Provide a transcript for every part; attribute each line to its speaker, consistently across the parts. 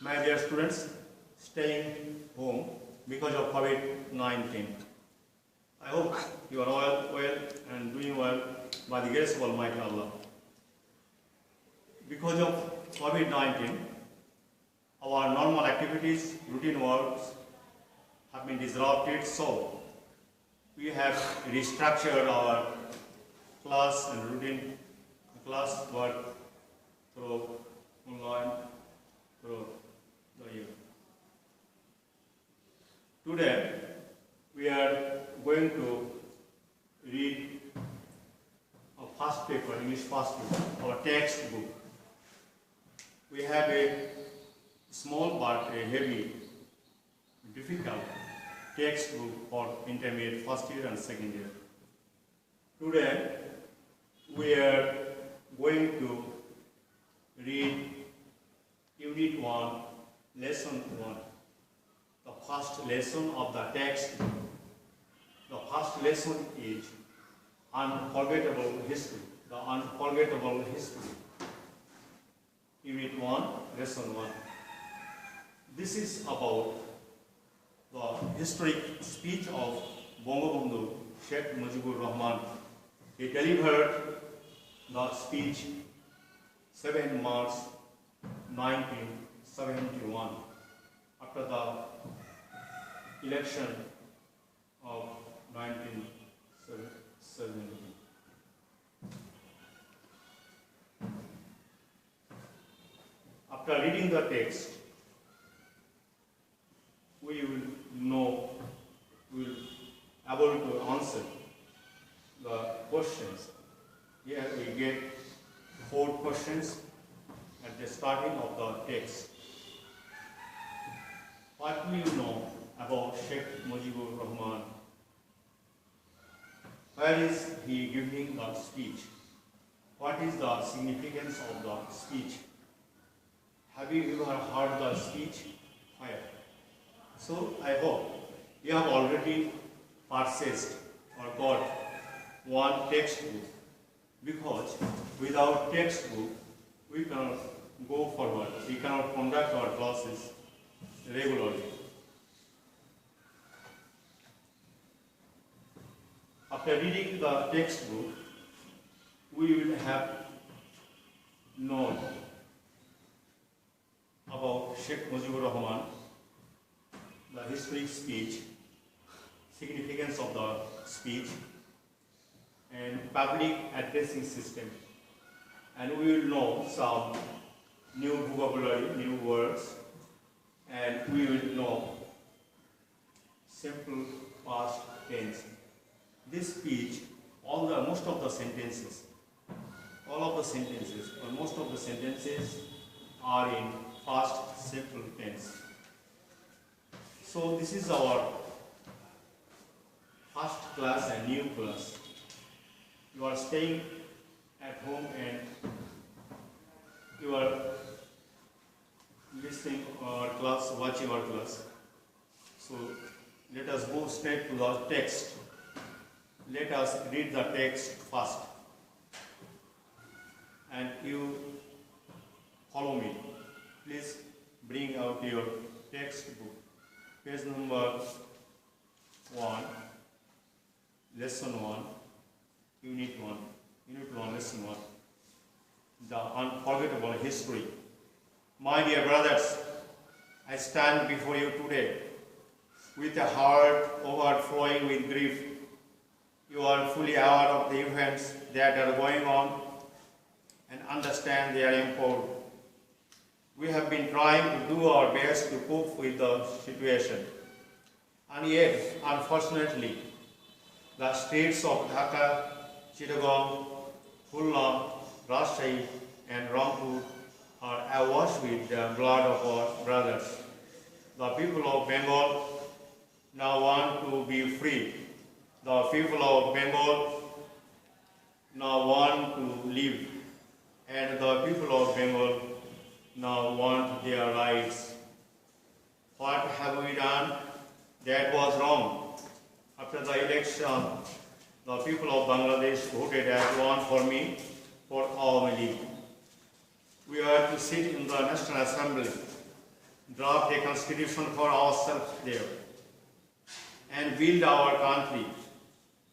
Speaker 1: my dear students, staying home because of COVID-19. I hope you are all well and doing well by the grace of Almighty Allah. Because of COVID-19, our normal activities, routine works have been disrupted, so we have restructured our class and routine class work through online through the year. Today, we are going to read a first paper, English first paper, our textbook. We have a small but a heavy, difficult textbook for intermediate first year and second year. Today, we are going to read Unit 1, Lesson 1, the first lesson of the textbook. The first lesson is Unforgettable History, the Unforgettable History. Unit 1, Lesson 1. This is about the historic speech of Bangabandhu Sheikh Mujibur Rahman. He delivered the speech 7 March 1971 after the election of 1970. After reading the text, we will able to answer the questions. Here we get 4 questions at the starting of the text. What do you know about Sheikh Mujibur Rahman? Where is he giving the speech? What is the significance of the speech? Have you ever heard the speech? Where? So I hope you have already purchased or got one textbook, because without textbook we cannot go forward, we cannot conduct our classes regularly. After reading the textbook, we will have known about Sheikh Mujibur Rahman, the historic speech, significance of the speech, and public addressing system. And we will know some new vocabulary, new words, and we will know simple past tense. This speech, most of the sentences are in past simple tense. So this is our first class and new class. You are staying at home and you are listening our class, watching our class. So let us go straight to the text. Let us read the text first. And you follow me. Please bring out your textbook. Page number 1, Lesson 1, Unit 1, Lesson 1. The Unforgettable History. My dear brothers, I stand before you today with a heart overflowing with grief. You are fully aware of the events that are going on and understand their import. We have been trying to do our best to cope with the situation. And yet, unfortunately, the streets of Dhaka, Chittagong, Khulna, Rajshahi and Rampur are awash with the blood of our brothers. The people of Bengal now want to be free. The people of Bengal now want to live, and the people of Bengal now want their rights. What have we done that was wrong? After the election, the people of Bangladesh voted as one for me for Awami League. We are to sit in the National Assembly draft a constitution for ourselves there, and build our country.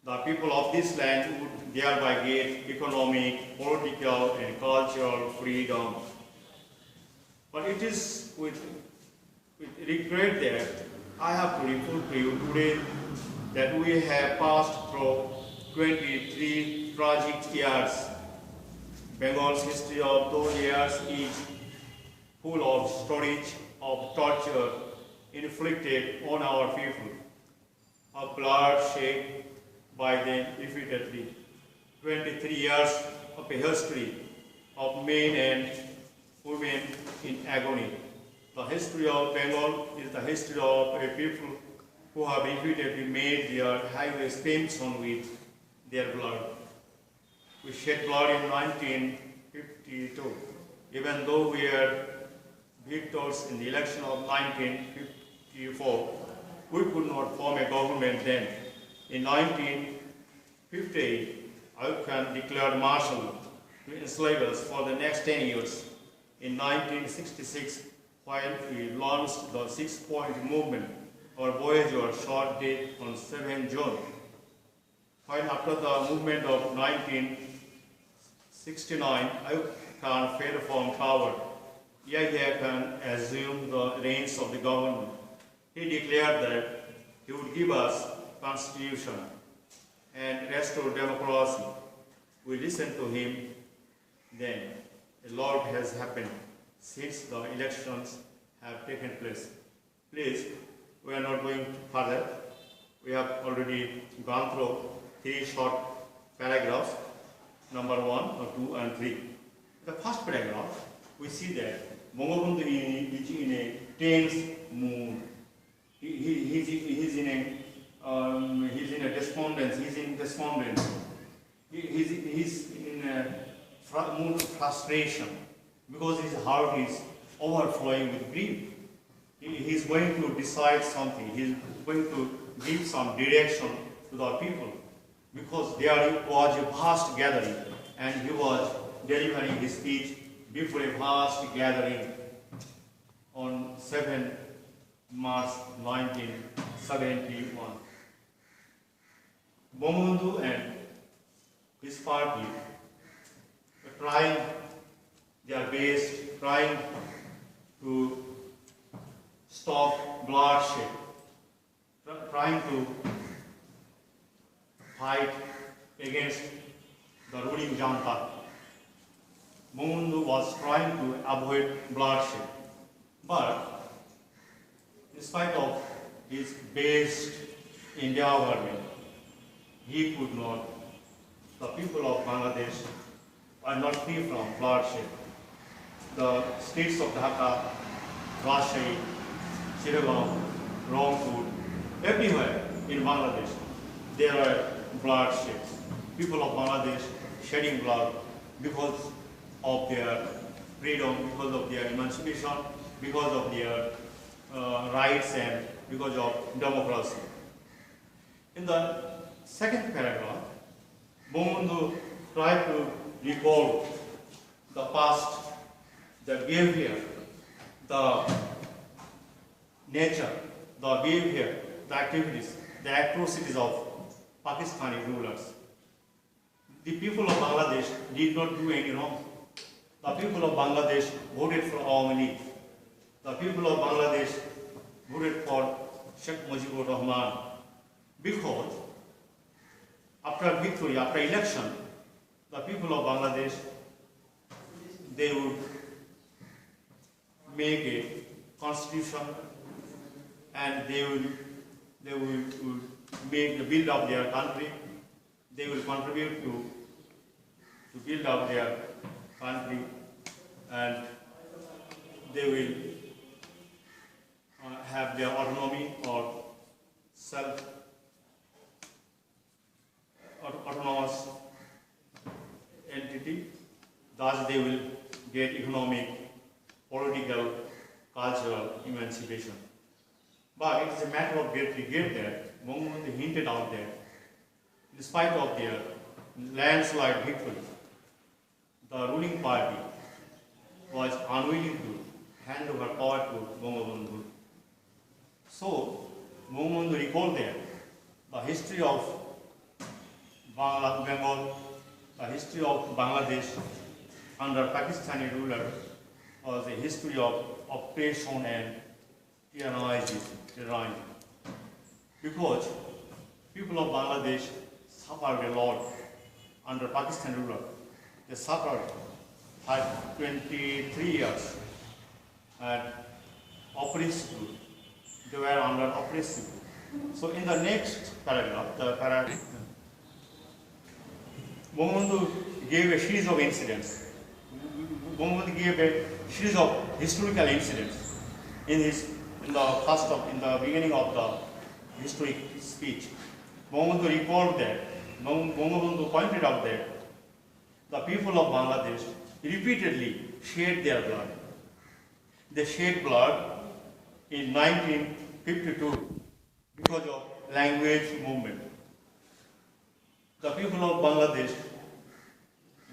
Speaker 1: The people of this land would thereby get economic, political, and cultural freedom. But it is with regret that I have to report to you today that we have passed through 23 tragic years. Bengal's history of those years is full of stories of torture inflicted on our people, of bloodshed by them repeatedly. 23 years of a history of men and women in agony. The history of Bengal is the history of a people who have repeatedly made their highest expansion with their blood. We shed blood in 1952, even though we were victors in the election of 1954. We could not form a government then. In 1958, Ayub Khan declared martial law to enslave us for the next 10 years. In 1966, while we launched the six-point movement, our boys were shot dead on 7 June. While after the movement of 1969, Ayub Khan fell from power. Yahya Khan assumed the reins of the government. He declared that he would give us constitution and restore democracy. We listened to him then. A lot has happened since the elections have taken place. Please, we are not going further. We have already gone through 3 short paragraphs, number 1, 2, and 3. The first paragraph, we see that Bangabandhu is in a tense mood. He's in a despondence. He's in despondence. He's in a mood of frustration because his heart is overflowing with grief. He's going to decide something. He's going to give some direction to the people because there was a vast gathering and he was delivering his speech before a vast gathering on 7 March 1971. Bangabandhu and his party were trying their best, trying to stop bloodshed, trying to fight against the ruling junta. Bangabandhu was trying to avoid bloodshed, but in spite of his best endeavor, he could not. The people of Bangladesh are not free from bloodshed. The states of Dhaka, Rajshahi, Chittagong, Rangpur, everywhere in Bangladesh, there are bloodsheds. People of Bangladesh shedding blood because of their freedom, because of their emancipation, because of their rights and because of democracy. In the second paragraph, Bangabandhu tried to recall the past, the behavior, the nature, the behavior, the activities, the atrocities of Pakistani rulers. The people of Bangladesh did not do any wrong. The people of Bangladesh voted for Awami League. The people of Bangladesh voted for Sheikh Mujibur Rahman because after victory, after election, the people of Bangladesh, they would make a constitution and they will make the build up their country. They will contribute to build up their country and they will have their autonomy or autonomous entity. Thus they will get economic, political, cultural emancipation. But it is a matter of great regret that Bangabandhu hinted out that in spite of their landslide victory, the ruling party was unwilling to hand over power to Bangabandhu. So, Bangabandhu recalled there the history of Bengal, the history of Bangladesh under Pakistani ruler was a history of oppression and tyranny. Because people of Bangladesh suffered a lot under Pakistan ruler. They suffered for 23 years and oppressed. They were under oppressive. So in the next paragraph, Bangabandhu gave a series of incidents. Bangabandhu gave a series of historical incidents in the beginning of the historic speech. Bangabandhu recalled that, Bangabandhu pointed out that the people of Bangladesh repeatedly shed their blood. They shed blood in 1952 because of language movement. The people of Bangladesh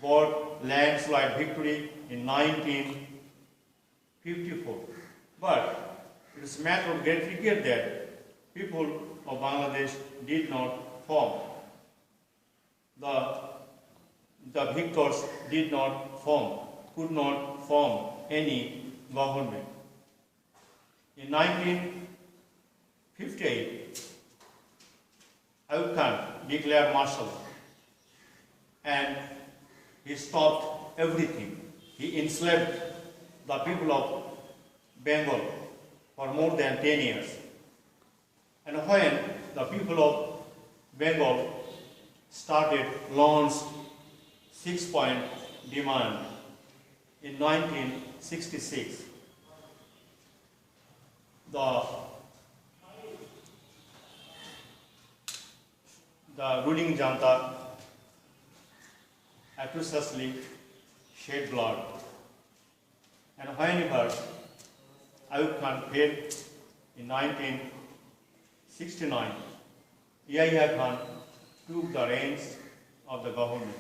Speaker 1: got landslide victory in 1954. But it is a matter of great regret that people of Bangladesh did not form. The victors did not form, could not form any government. In 1958, Ayub Khan declared martial law and he stopped everything. He enslaved the people of Bengal for more than 10 years. And when the people of Bengal launched 6-point demand in 1966, the ruling junta atrociously shed blood. And whenever Ayub Khan fell in 1969, Yahya Khan took the reins of the government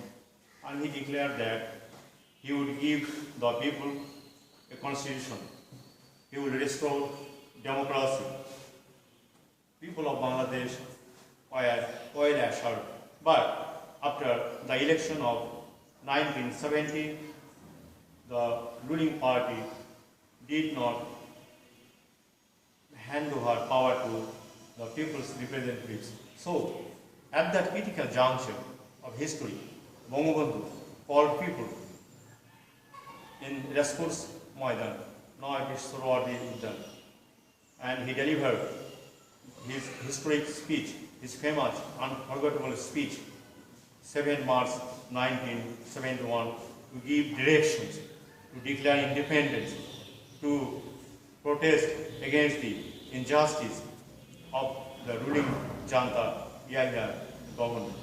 Speaker 1: and he declared that he would give the people a constitution. He would restore democracy. People of Bangladesh were well assured. But after the election of 1970, the ruling party did not hand over power to the people's representatives. So, at that critical juncture of history, Bangabandhu called people in Rescourse Maidan, now it is Surwadi Uddan, and he delivered his historic speech, his famous, unforgettable speech, 7 March 1971, to give directions, to declare independence, to protest against the injustice of the ruling junta, Yahya government.